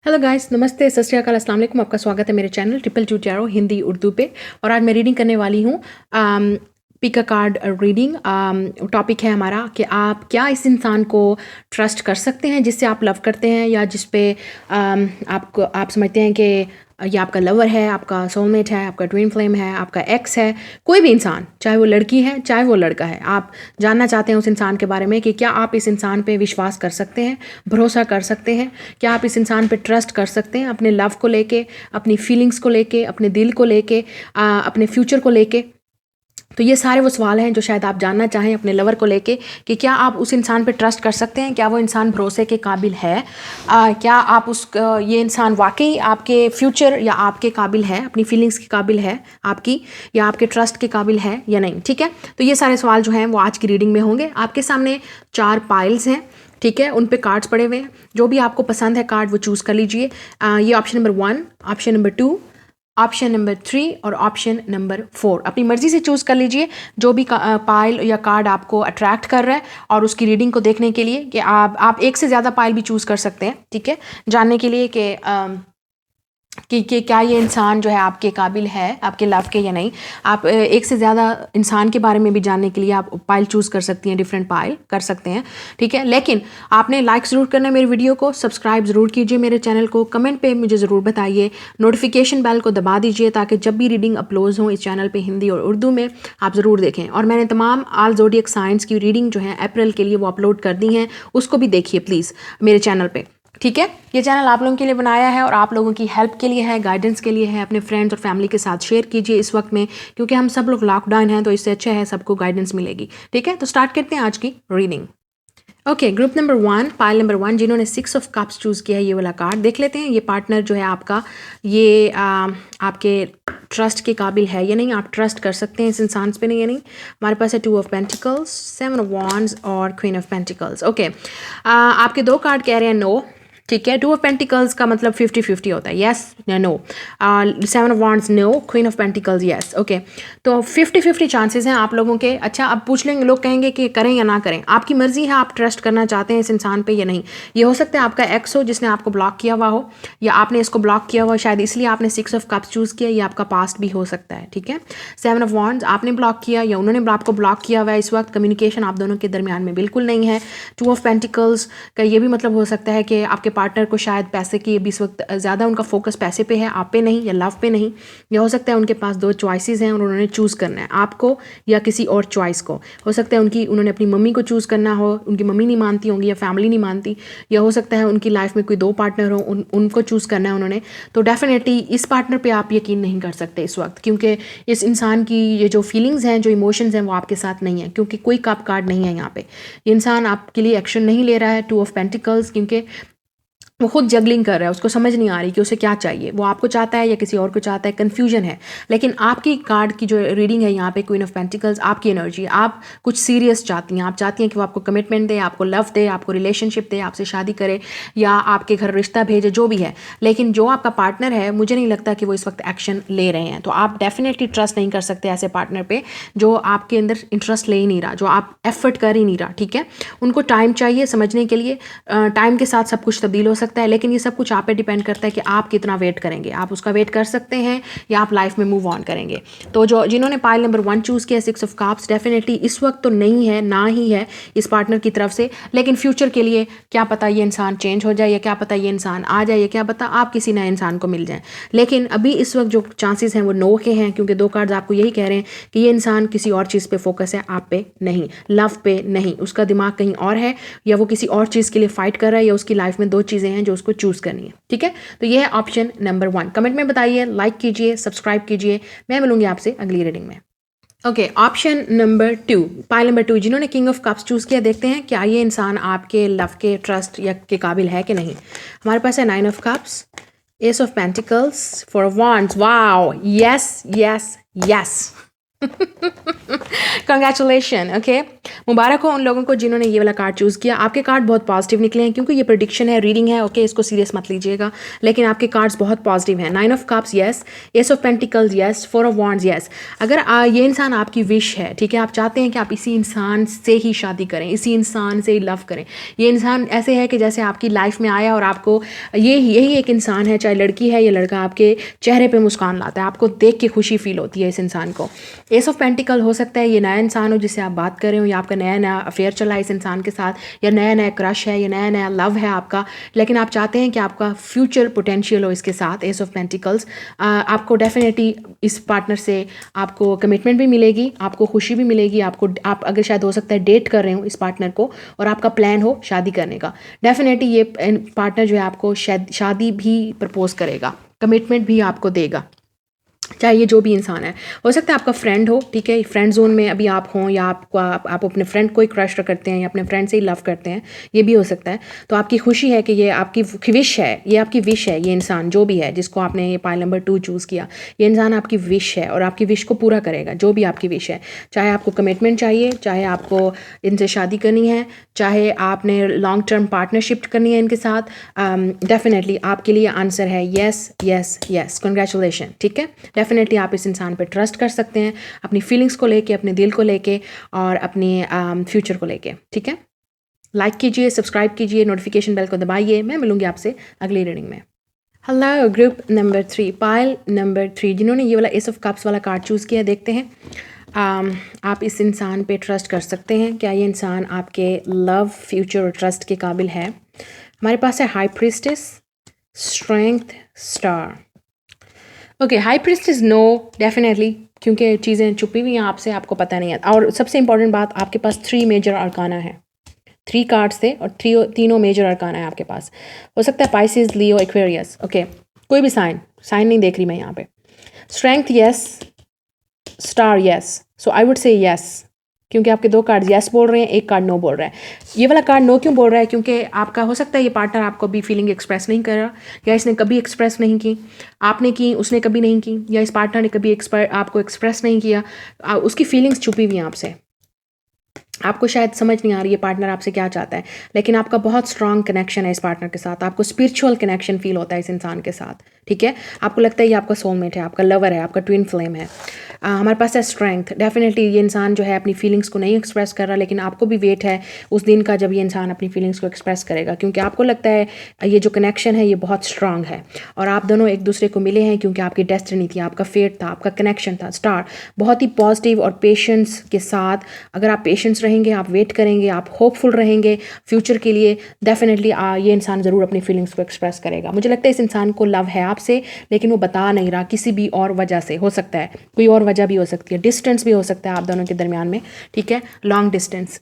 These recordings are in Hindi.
हेलो गाइस, नमस्ते, सत श्री अकाल, अस्सलाम वालेकुम। आपका स्वागत है मेरे channel triple tarot Hindi Urdu पे। और आज मैं रीडिंग करने वाली हूँ pick a card reading. Topic है हमारा कि आप क्या इस इंसान को ट्रस्ट कर सकते हैं जिससे आप लव करते हैं, या जिस पे आप समझते हैं कि ये आपका लवर है, आपका सोलमेट है, आपका ट्विन फ्लेम है, आपका एक्स है। कोई भी इंसान, चाहे वो लड़की है चाहे वो लड़का है, आप जानना चाहते हैं उस इंसान के बारे में कि क्या आप इस इंसान पे विश्वास कर सकते हैं, भरोसा कर सकते हैं, क्या आप इस इंसान पे ट्रस्ट कर सकते हैं अपने लव को लेके, अपनी फीलिंग्स को लेके, अपने दिल को लेके, अपने फ्यूचर को लेके। तो ये सारे वो सवाल हैं जो शायद आप जानना चाहें अपने लवर को लेके कि क्या आप उस इंसान पे ट्रस्ट कर सकते हैं, क्या वो इंसान भरोसे के काबिल है, क्या आप ये इंसान वाकई आपके फ्यूचर या आपके काबिल है, अपनी फीलिंग्स के काबिल है आपकी, या आपके ट्रस्ट के काबिल है या नहीं। ठीक है, तो ये सारे सवाल जो हैं वो आज की रीडिंग में होंगे। आपके सामने 4 पाइल्स हैं, ठीक है, उन पे कार्ड्स पड़े हुए हैं। जो भी आपको पसंद है कार्ड वो चूज़ कर लीजिए। ये option number 1, option number 2, option number 3 और ऑप्शन नंबर 4 अपनी मर्जी से चूज़ कर लीजिए। जो भी पाइल या कार्ड आपको अट्रैक्ट कर रहा है, और उसकी रीडिंग को देखने के लिए कि आप एक से ज़्यादा पाइल भी चूज़ कर सकते हैं, ठीक है, जानने के लिए कि क्या ये इंसान जो है आपके काबिल है, आपके लव के या नहीं। आप एक से ज़्यादा इंसान के बारे में भी जानने के लिए आप पाइल चूज़ कर सकती हैं, डिफरेंट पाइल कर सकते हैं, ठीक है। लेकिन आपने लाइक ज़रूर करना है मेरे वीडियो को, सब्सक्राइब ज़रूर कीजिए मेरे चैनल को, कमेंट पे मुझे ज़रूर बताइए, नोटिफिकेशन बेल को दबा दीजिए ताकि जब भी रीडिंग अपलोड हो इस चैनल पर हिंदी और उर्दू में आप ज़रूर देखें। और मैंने तमाम ऑल ज़ोडिएक साइंस की रीडिंग जो है अप्रैल के लिए वो अपलोड कर दी हैं, उसको भी देखिए प्लीज़ मेरे चैनल पर, ठीक है। ये चैनल आप लोगों के लिए बनाया है और आप लोगों की हेल्प के लिए है, गाइडेंस के लिए है। अपने फ्रेंड्स और फैमिली के साथ शेयर कीजिए इस वक्त में, क्योंकि हम सब लोग लॉकडाउन हैं, तो इससे अच्छा है सबको गाइडेंस मिलेगी, ठीक है। तो स्टार्ट करते हैं आज की reading. Okay, group number 1, pile number 1, जिन्होंने 6 ऑफ कप्स चूज़ किया है, ये वाला कार्ड देख लेते हैं। ये पार्टनर जो है आपका, ये आपके ट्रस्ट के काबिल है या नहीं, आप ट्रस्ट कर सकते हैं इस इंसान पे नहीं या नहीं। हमारे पास है 2 ऑफ पेंटिकल्स, 7 ऑफ वॉन्ड्स और क्वीन ऑफ पेंटिकल्स। ओके, आपके 2 कार्ड कह रहे हैं नो, ठीक है। 2 ऑफ पेंटिकल्स का मतलब 50-50 होता है, यस या no. 7 of wands no, queen of pentacles yes. Okay, तो 50-50 चांसेस हैं आप लोगों के। अच्छा, अब पूछ लेंगे, लोग कहेंगे कि करें या ना करें, आपकी मर्जी है, आप ट्रस्ट करना चाहते हैं इस इंसान पे या नहीं। ये हो सकता है आपका एक्स हो जिसने आपको ब्लॉक किया हुआ हो, या आपने इसको ब्लॉक किया हुआ, शायद इसलिए आपने 6 ऑफ कप्स चूज़ किया। ये आपका पास्ट भी हो सकता है, ठीक है। 7 ऑफ वॉन्ड्स आपने ब्लॉक किया या उन्होंने आपको ब्लॉक किया हुआ है। इस वक्त कम्युनिकेशन आप दोनों के दरमियान में बिल्कुल नहीं है। 2 ऑफ पेंटिकल्स का ये भी मतलब हो सकता है कि आपके पार्टनर को शायद पैसे की अभी इस वक्त ज़्यादा उनका फोकस पैसे पे है, आप पे नहीं, या लव पे नहीं। या हो सकता है उनके पास 2 चॉइसेस हैं और उन्होंने चूज़ करना है आपको या किसी और चॉइस को। हो सकता है उन्होंने अपनी मम्मी को चूज़ करना हो, उनकी मम्मी नहीं मानती होंगी या फैमिली नहीं मानती, या हो सकता है उनकी लाइफ में कोई 2 पार्टनर हो, उनको चूज़ करना है उन्होंने। तो डेफिनेटली इस पार्टनर पर आप यकीन नहीं कर सकते इस वक्त, क्योंकि इस इंसान की ये जो फीलिंग्स हैं, जो इमोशंस हैं, वो आपके साथ नहीं है, क्योंकि कोई कप कार्ड नहीं है यहाँ पे। ये इंसान आपके लिए एक्शन नहीं ले रहा है। 2 ऑफ पेंटिकल्स, क्योंकि वो खुद जगलिंग कर रहा है, उसको समझ नहीं आ रही कि उसे क्या चाहिए, वो आपको चाहता है या किसी और को चाहता है, कन्फ्यूजन है। लेकिन आपकी कार्ड की जो रीडिंग है यहाँ पे, क्वीन ऑफ पेंटिकल्स, आपकी एनर्जी, आप कुछ सीरियस चाहती हैं, आप चाहती हैं कि वो आपको कमिटमेंट दे, आपको लव दे, आपको रिलेशनशिप दे, आपसे शादी करे या आपके घर रिश्ता भेजे, जो भी है। लेकिन जो आपका पार्टनर है, मुझे नहीं लगता कि वो इस वक्त एक्शन ले रहे हैं। तो आप डेफिनेटली ट्रस्ट नहीं कर सकते ऐसे पार्टनर पर जो आपके अंदर इंटरेस्ट ले ही नहीं रहा, जो आप एफर्ट कर ही नहीं रहा, ठीक है। उनको टाइम चाहिए समझने के लिए, टाइम के साथ सब कुछ तब्दील हो सकता है, लेकिन ये सब कुछ आप पे डिपेंड करता है कि आप कितना वेट करेंगे। आप उसका वेट कर सकते हैं या आप लाइफ में मूव ऑन करेंगे। तो जिन्होंने पाइल नंबर 1 चूज़ किया, 6 ऑफ कप्स, डेफिनेटली इस वक्त तो नहीं है, ना ही है इस पार्टनर की तरफ से। लेकिन फ्यूचर के लिए क्या पता ये इंसान चेंज हो जाए, या क्या पता ये इंसान आ जाए, या क्या पता आप किसी नए इंसान को मिल जाए। लेकिन अभी इस वक्त जो चांसेस हैं वो नो के हैं, क्योंकि 2 कार्ड्स आपको यही कह रहे हैं कि ये इंसान किसी और चीज़ पे फोकस है, आप पे नहीं, लव पे नहीं, उसका दिमाग कहीं और है, या वो किसी और चीज़ के लिए फाइट कर रहा है, या उसकी लाइफ में 2 चीज़ें हैं जो उसको चूज़ करनी है, ठीक है। तो ये है ऑप्शन नंबर 1। कमेंट में बताइए, लाइक कीजिए, सब्सक्राइब कीजिए। मैं मिलूंगी आपसे अगली रीडिंग में। Okay, option number 2, pile number 2, जिन्होंने किंग ऑफ कप्स चूज़ किया, देखते हैं क्या ये इंसान आपके लव के, ट्रस्ट या के काबिल है कि नहीं। हमारे पास है 9 of cups, ace of pentacles, 4 of wands. Wow, yes yes yes. Congratulation. Okay, मुबारक हो उन लोगों को जिन्होंने ये वाला कार्ड चूज़ किया। आपके कार्ड बहुत पॉजिटिव निकले हैं क्योंकि ये प्रेडिक्शन है, रीडिंग है, ओके, इसको सीरियस मत लीजिएगा, लेकिन आपके कार्ड्स बहुत पॉजिटिव हैं। 9 of cups yes, S of pentacles yes, 4 of wands yes. अगर ये इंसान आपकी विश है, ठीक है, आप चाहते हैं कि आप इसी इंसान से ही शादी करें, इसी इंसान से ही लव करें। ये इंसान ऐसे है कि जैसे आपकी लाइफ में आया और आपको यही एक इंसान है, चाहे लड़की है या लड़का, आपके चेहरे पे मुस्कान लाता है, आपको देख के खुशी फील होती है इस इंसान को। एस ऑफ पेंटिकल हो सकता है ये नया इंसान हो जिससे आप बात कर रहे हो, या आपका नया नया अफेयर चला है इस इंसान के साथ, या नया नया क्रश है, या नया नया लव है आपका, लेकिन आप चाहते हैं कि आपका फ्यूचर पोटेंशियल हो इसके साथ। एस ऑफ पेंटिकल्स, आपको डेफिनेटली इस पार्टनर से आपको कमिटमेंट भी मिलेगी, आपको खुशी भी मिलेगी, आप अगर शायद हो सकता है डेट कर रहे हो इस पार्टनर को और आपका प्लान हो शादी करने का, डेफिनेटली ये पार्टनर जो है आपको शादी भी प्रपोज करेगा, कमिटमेंट भी आपको देगा, चाहे ये जो भी इंसान है। हो सकता है आपका फ्रेंड हो, ठीक है, फ्रेंड जोन में अभी आप हों, या आप अपने फ्रेंड को ही क्रश करते हैं या अपने फ्रेंड से ही लव करते हैं, ये भी हो सकता है। तो आपकी खुशी है कि ये आपकी विश है, ये आपकी विश है, ये इंसान जो भी है जिसको आपने ये पाइल नंबर 2 चूज़ किया, ये इंसान आपकी विश है और आपकी विश को पूरा करेगा, जो भी आपकी विश है। चाहे आपको कमिटमेंट चाहिए, चाहे आपको इनसे शादी करनी है, चाहे आपने लॉन्ग टर्म पार्टनरशिप करनी है इनके साथ, डेफिनेटली आपके लिए आंसर है येस येस येस। कंग्रेचुलेशन, ठीक है। डेफिनेटली आप इस इंसान पर ट्रस्ट कर सकते हैं, अपनी फीलिंग्स को लेके, अपने दिल को लेके और अपने फ्यूचर को लेके, ठीक है। लाइक कीजिए, सब्सक्राइब कीजिए, नोटिफिकेशन बेल को दबाइए। मैं मिलूंगी आपसे अगली रीडिंग में। Hello group number 3, pile number 3, जिन्होंने ये वाला एस ऑफ कप्स वाला कार्ड चूज़ किया, देखते हैं आप इस इंसान पे ट्रस्ट कर सकते हैं। क्या ये इंसान आपके लव, फ्यूचर और ट्रस्ट के काबिल है? हमारे पास है high priestess, strength, star. Okay, high priestess no, definitely, क्योंकि चीज़ें छुपी हुई हैं आपसे, आपको पता नहीं है। और सबसे इंपॉर्टेंट बात, आपके पास 3 मेजर अरकाना है, 3 कार्ड्स थे और तीनों मेजर अरकाना है आपके पास। हो सकता है पाइसेस, लियो, एक्वेरियस, ओके, कोई भी साइन नहीं देख रही मैं यहाँ पे। Strength yes, star yes, so I would say yes, क्योंकि आपके 2 कार्ड यस बोल रहे हैं, एक कार्ड नो बोल रहा है। ये वाला कार्ड नो क्यों बोल रहा है? क्योंकि आपका हो सकता है ये पार्टनर आपको भी फीलिंग एक्सप्रेस नहीं कर रहा, या इसने कभी एक्सप्रेस नहीं की, आपने की, उसने कभी नहीं की, या इस पार्टनर ने कभी आपको एक्सप्रेस नहीं किया, उसकी फीलिंग्स छुपी हुई हैं आपसे, आपको शायद समझ नहीं आ रही है पार्टनर आपसे क्या चाहता है, लेकिन आपका बहुत स्ट्रांग कनेक्शन है इस पार्टनर के साथ, आपको स्पिरिचुअल कनेक्शन फील होता है इस इंसान के साथ, ठीक है। आपको लगता है ये आपका सोलमेट है, आपका लवर है, आपका ट्विन फ्लेम है। हमारे पास है स्ट्रेंथ, डेफिनेटली ये इंसान जो है अपनी फीलिंग्स को नहीं एक्सप्रेस कर रहा, लेकिन आपको भी वेट है उस दिन का जब ये इंसान अपनी फीलिंग्स को एक्सप्रेस करेगा, क्योंकि आपको लगता है ये जो कनेक्शन है ये बहुत स्ट्रांग है और आप दोनों एक दूसरे को मिले हैं क्योंकि आपकी डेस्टिनी थी, आपका फेट था, आपका कनेक्शन था। स्टार बहुत ही पॉजिटिव और पेशेंस के साथ, अगर आप पेशेंस रहेंगे, आप वेट करेंगे, आप होपफुल रहेंगे फ्यूचर के लिए, डेफिनेटली ये इंसान ज़रूर अपनी फीलिंग्स को एक्सप्रेस करेगा। मुझे लगता है इस इंसान को लव है आपसे, लेकिन वो बता नहीं रहा, किसी भी और वजह से हो सकता है, कोई और वजह भी हो सकती है, डिस्टेंस भी हो सकता है आप दोनों के दरमियान में, ठीक है, लॉन्ग डिस्टेंस।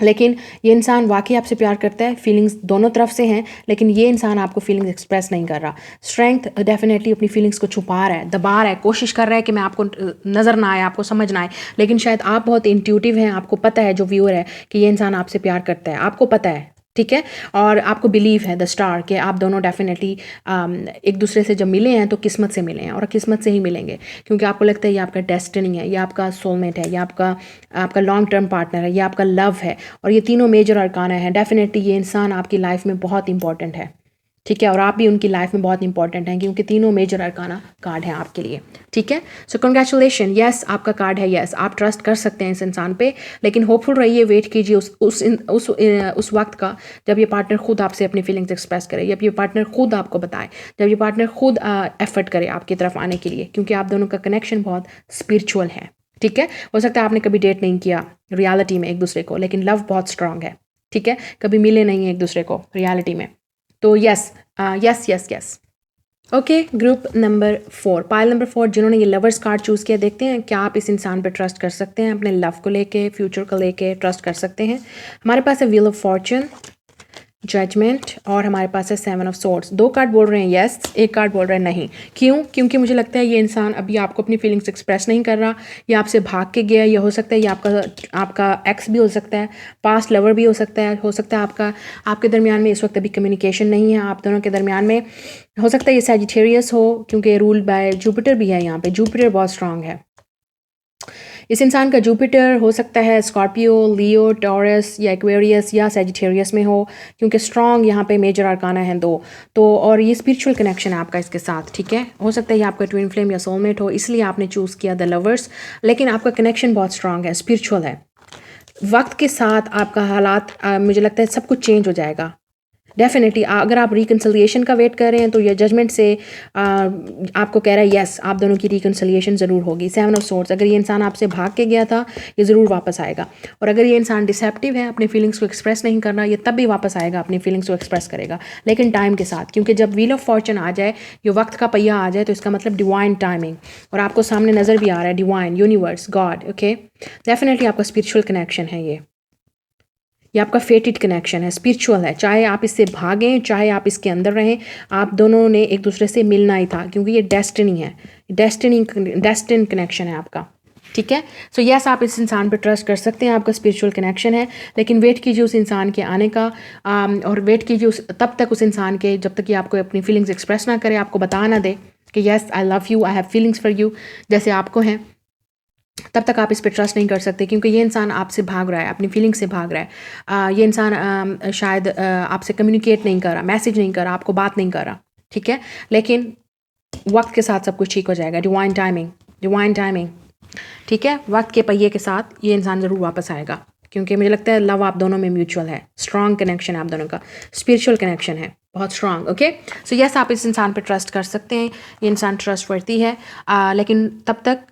लेकिन ये इंसान वाकई आपसे प्यार करता है, फीलिंग्स दोनों तरफ से हैं, लेकिन ये इंसान आपको फीलिंग्स एक्सप्रेस नहीं कर रहा। स्ट्रेंथ डेफिनेटली अपनी फीलिंग्स को छुपा रहा है, दबा रहा है, कोशिश कर रहा है कि मैं आपको नज़र ना आए, आपको समझ ना आए, लेकिन शायद आप बहुत इंट्यूटिव हैं, आपको पता है, जो व्यूअर है, कि ये इंसान आपसे प्यार करता है, आपको पता है, ठीक है, और आपको बिलीव है द स्टार कि आप दोनों डेफिनेटली एक दूसरे से जब मिले हैं तो किस्मत से मिले हैं और किस्मत से ही मिलेंगे, क्योंकि आपको लगता है ये आपका डेस्टिनी है, ये आपका सोलमेट है, ये आपका लॉन्ग टर्म पार्टनर है, ये आपका लव है, और ये तीनों मेजर अरकाना है। डेफिनेटली ये इंसान आपकी लाइफ में बहुत इंपॉर्टेंट है, ठीक है, और आप भी उनकी लाइफ में बहुत इंपॉर्टेंट हैं, क्योंकि तीनों मेजर अरकाना कार्ड हैं आपके लिए, ठीक है। सो कंग्रेचुलेशन, यस आपका कार्ड है, यस आप ट्रस्ट कर सकते हैं इस इंसान पे, लेकिन होपफुल रहिए, वेट कीजिए उस वक्त का जब ये पार्टनर खुद आपसे अपनी फीलिंग्स एक्सप्रेस करे, जब ये पार्टनर खुद आपको बताए, जब ये पार्टनर खुद एफर्ट करे आपकी तरफ आने के लिए, क्योंकि आप दोनों का कनेक्शन बहुत स्पिरिचुअल है, ठीक है। हो सकता है आपने कभी डेट नहीं किया रियलिटी में एक दूसरे को, लेकिन लव बहुत स्ट्रांग है, ठीक है, कभी मिले नहीं है एक दूसरे को रियलिटी में, तो yes yes yes yes. Okay, group number 4, pile number 4, जिन्होंने ये लवर्स कार्ड चूज़ किया, देखते हैं क्या आप इस इंसान पर ट्रस्ट कर सकते हैं, अपने लव को लेके, फ्यूचर को लेके ट्रस्ट कर सकते हैं। हमारे पास है व्हील ऑफ फॉर्चून, जजमेंट, और हमारे पास है 7 ऑफ सोर्ड्स। 2 कार्ड बोल रहे हैं यस, एक कार्ड बोल रहा है नहीं। क्यों? क्योंकि मुझे लगता है ये इंसान अभी आपको अपनी फीलिंग्स एक्सप्रेस नहीं कर रहा, या आपसे भाग के गया, या हो सकता है ये आपका एक्स भी हो सकता है, पास्ट लवर भी हो सकता है आपके दरमियान में इस वक्त अभी कम्युनिकेशन नहीं है आप दोनों के दरमियान में। हो सकता है ये सैजिटेरियस हो, क्योंकि रूल बाय जुपिटर भी है यहाँ पे, जुपिटर बहुत स्ट्रांग है। इस इंसान का जुपिटर हो सकता है स्कॉर्पियो, लियो, टॉरस या एक्वेरियस या सेजिटेरियस में हो, क्योंकि स्ट्रॉन्ग यहाँ पे मेजर अरकाना हैं 2। तो और ये स्पिरिचुअल कनेक्शन है आपका इसके साथ, ठीक है। हो सकता है ये आपका ट्विन फ्लेम या सोलमेट हो, इसलिए आपने चूज़ किया द लवर्स, लेकिन आपका कनेक्शन बहुत स्ट्रॉन्ग है, स्पिरिचुअल है। वक्त के साथ आपका हालात मुझे लगता है सब कुछ चेंज हो जाएगा डेफिनेटली। अगर आप रिकन्सिलिएशन का वेट कर रहे हैं तो ये जजमेंट से आपको कह रहा है यस, आप दोनों की रिकन्सिलिएशन ज़रूर होगी। 7 ऑफ सोर्ड्स, अगर ये इंसान आपसे भाग के गया था ये ज़रूर वापस आएगा। और अगर ये इंसान डिसेप्टिव है, अपनी फीलिंग्स को एक्सप्रेस नहीं करना, ये तब भी वापस आएगा, अपनी फीलिंग्स को एक्सप्रेस करेगा, लेकिन टाइम के साथ। क्योंकि जब व्हील ऑफ फॉर्चून आ जाए, ये वक्त का पहिया आ जाए, तो इसका मतलब डिवाइन टाइमिंग, और आपको सामने नज़र भी आ रहा है divine, universe, God. Okay, definitely आपका स्पिरिचुअल कनेक्शन है ये आपका फेटेड कनेक्शन है, स्पिरिचुअल है। चाहे आप इससे भागें, चाहे आप इसके अंदर रहें, आप दोनों ने एक दूसरे से मिलना ही था, क्योंकि ये डेस्टिनी है, डेस्टिन कनेक्शन है आपका, ठीक है। सो यस, आप इस इंसान पर ट्रस्ट कर सकते हैं, आपका स्पिरिचुअल कनेक्शन है, लेकिन वेट कीजिए उस इंसान के आने का, और वेट कीजिए तब तक उस इंसान के, जब तक कि आपको अपनी फीलिंग्स एक्सप्रेस ना करे, आपको बता ना दे कि yes I love you, I have feelings for you, जैसे आपको हैं, तब तक आप इस पर ट्रस्ट नहीं कर सकते, क्योंकि ये इंसान आपसे भाग रहा है, अपनी फीलिंग से भाग रहा है। ये इंसान शायद आपसे कम्युनिकेट नहीं कर रहा, मैसेज नहीं कर रहा, आपको बात नहीं कर रहा, ठीक है। लेकिन वक्त के साथ सब कुछ ठीक हो जाएगा, डिवाइन टाइमिंग, ठीक है। वक्त के पहिए के साथ ये इंसान ज़रूर वापस आएगा, क्योंकि मुझे लगता है लव आप दोनों में म्यूचुअल है, स्ट्रॉन्ग कनेक्शन है आप दोनों का, स्पिरिचुअल कनेक्शन है बहुत स्ट्रॉन्ग। ओके, सो यस, आप इस इंसान पर ट्रस्ट कर सकते हैं, ये इंसान ट्रस्ट वर्ती है, लेकिन तब तक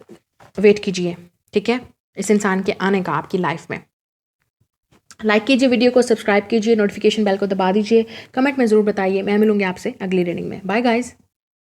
वेट कीजिए, ठीक है, इस इंसान के आने का आपकी लाइफ में। लाइक कीजिए वीडियो को, सब्सक्राइब कीजिए, नोटिफिकेशन बेल को दबा दीजिए, कमेंट में ज़रूर बताइए। मैं मिलूंगी आपसे अगली रीडिंग में। Bye guys.